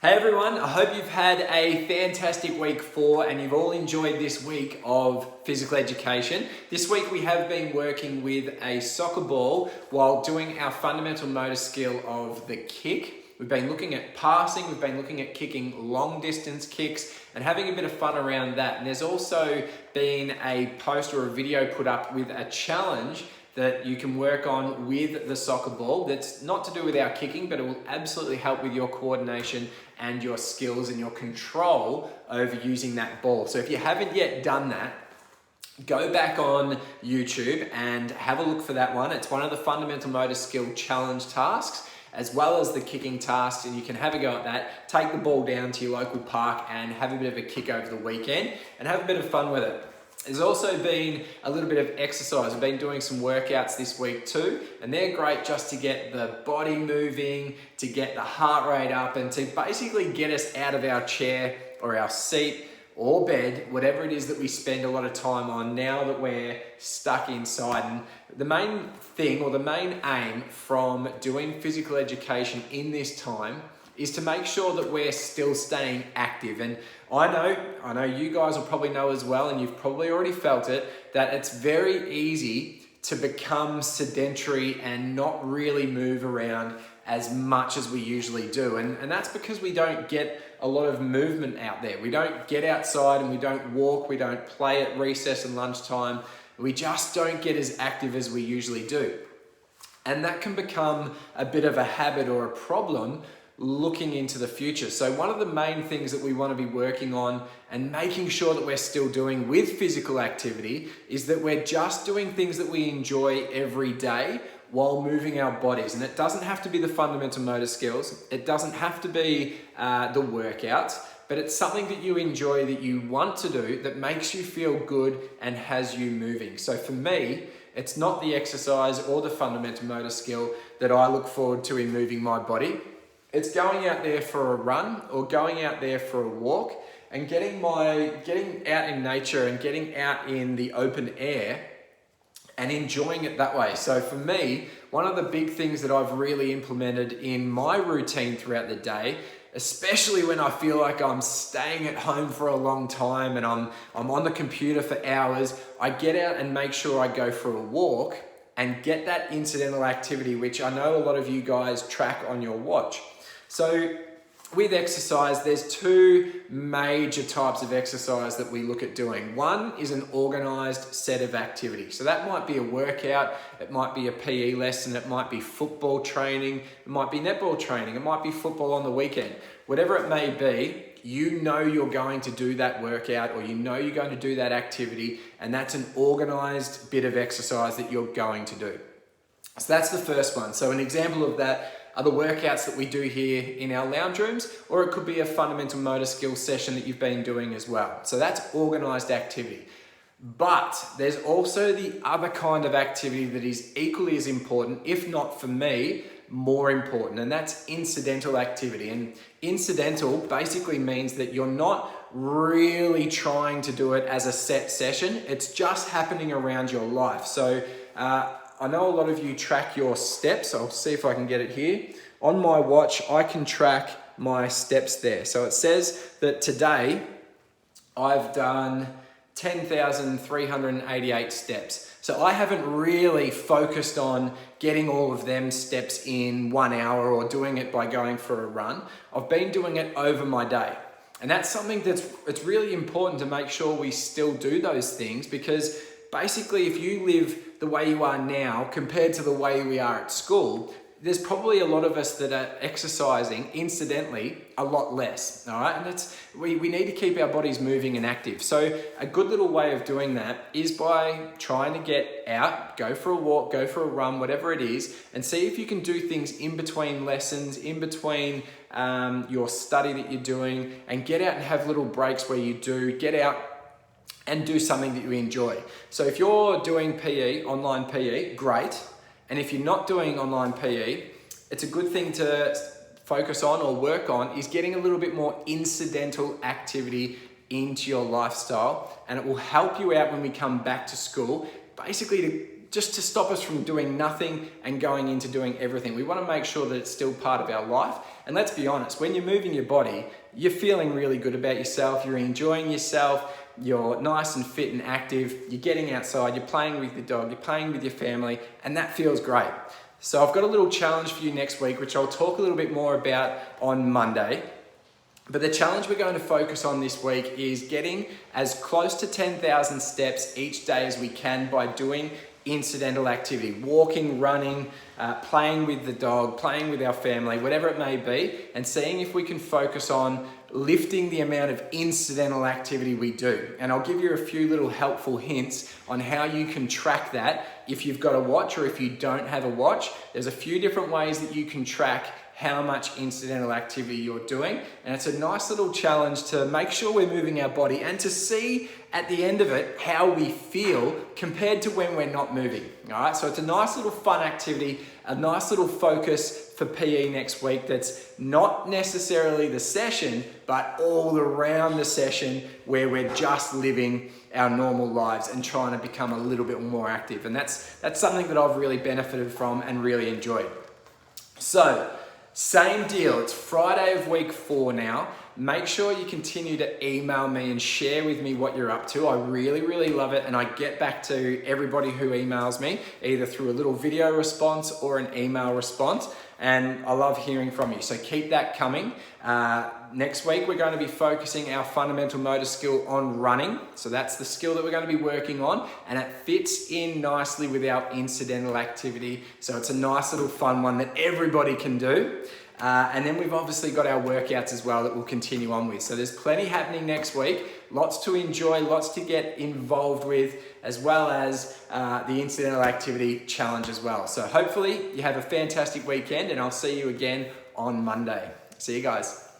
Hey everyone, I hope you've had a fantastic week 4 and you've all enjoyed this week of physical education. This week we have been working with a soccer ball while doing our fundamental motor skill of the kick. We've been looking at passing, we've been looking at kicking long distance kicks and having a bit of fun around that. And there's also been a post or a video put up with a challenge that you can work on with the soccer ball that's not to do with our kicking, but it will absolutely help with your coordination and your skills and your control over using that ball. So if you haven't yet done that, go back on YouTube and have a look for that one. It's one of the fundamental motor skill challenge tasks, as well as the kicking tasks, and you can have a go at that. Take the ball down to your local park and have a bit of a kick over the weekend and have a bit of fun with it. There's also been a little bit of exercise. I've been doing some workouts this week too, and they're great just to get the body moving, to get the heart rate up, and to basically get us out of our chair or our seat or bed, whatever it is that we spend a lot of time on now that we're stuck inside. And the main thing or the main aim from doing physical education in this time is to make sure that we're still staying active. And I know you guys will probably know as well, and you've probably already felt it, that it's very easy to become sedentary and not really move around as much as we usually do. And that's because we don't get a lot of movement out there. We don't get outside and we don't walk, we don't play at recess and lunchtime. We just don't get as active as we usually do. And that can become a bit of a habit or a problem looking into the future. So one of the main things that we want to be working on and making sure that we're still doing with physical activity is that we're just doing things that we enjoy every day while moving our bodies. And it doesn't have to be the fundamental motor skills. It doesn't have to be the workouts, but it's something that you enjoy, that you want to do, that makes you feel good and has you moving. So for me, it's not the exercise or the fundamental motor skill that I look forward to in moving my body. It's going out there for a run or going out there for a walk and getting out in nature and getting out in the open air and enjoying it that way. So for me, one of the big things that I've really implemented in my routine throughout the day, especially when I feel like I'm staying at home for a long time and I'm on the computer for hours, I get out and make sure I go for a walk and get that incidental activity, which I know a lot of you guys track on your watch. So with exercise, there's two major types of exercise that we look at doing. One is an organized set of activities. So that might be a workout, it might be a PE lesson, it might be football training, it might be netball training, it might be football on the weekend. Whatever it may be, you know you're going to do that workout or you know you're going to do that activity, and that's an organized bit of exercise that you're going to do. So that's the first one. So an example of that are the workouts that we do here in our lounge rooms, or it could be a fundamental motor skill session that you've been doing as well. So that's organized activity. But there's also the other kind of activity that is equally as important, if not for me, more important, and that's incidental activity. And incidental basically means that you're not really trying to do it as a set session, it's just happening around your life. So I know a lot of you track your steps. I'll see if I can get it here. On my watch, I can track my steps there. So it says that today I've done 10,388 steps. So I haven't really focused on getting all of them steps in 1 hour or doing it by going for a run. I've been doing it over my day. And that's something it's really important to make sure we still do those things, because basically if you live the way you are now compared to the way we are at school, there's probably a lot of us that are exercising incidentally a lot less, all right? And we need to keep our bodies moving and active. So a good little way of doing that is by trying to get out, go for a walk, go for a run, whatever it is, and see if you can do things in between lessons, in between your study that you're doing, and get out and have little breaks where you do get out and do something that you enjoy. So if you're doing PE, online PE, great. And if you're not doing online PE, it's a good thing to focus on or work on is getting a little bit more incidental activity into your lifestyle. And it will help you out when we come back to school, basically to just to stop us from doing nothing and going into doing everything. We want to make sure that it's still part of our life. And let's be honest, when you're moving your body, you're feeling really good about yourself, you're enjoying yourself, you're nice and fit and active, you're getting outside, you're playing with your dog, you're playing with your family, and that feels great. So I've got a little challenge for you next week, which I'll talk a little bit more about on Monday. But the challenge we're going to focus on this week is getting as close to 10,000 steps each day as we can by doing incidental activity, walking, running, playing with the dog, playing with our family, whatever it may be, and seeing if we can focus on lifting the amount of incidental activity we do. And I'll give you a few little helpful hints on how you can track that if you've got a watch or if you don't have a watch. There's a few different ways that you can track how much incidental activity you're doing. And it's a nice little challenge to make sure we're moving our body and to see at the end of it how we feel compared to when we're not moving. All right, so it's a nice little fun activity, a nice little focus for PE next week that's not necessarily the session, but all around the session where we're just living our normal lives and trying to become a little bit more active. And that's something that I've really benefited from and really enjoyed. So, same deal, it's Friday of week 4 now. Make sure you continue to email me and share with me what you're up to. I really love it, and I get back to everybody who emails me, either through a little video response or an email response, and I love hearing from you. So keep that coming. Next week, we're going to be focusing our fundamental motor skill on running. So that's the skill that we're going to be working on, and it fits in nicely with our incidental activity. So it's a nice little fun one that everybody can do. And then we've obviously got our workouts as well that we'll continue on with. So there's plenty happening next week, lots to enjoy, lots to get involved with, as well as the incidental activity challenge as well. So hopefully you have a fantastic weekend, and I'll see you again on Monday. See you guys.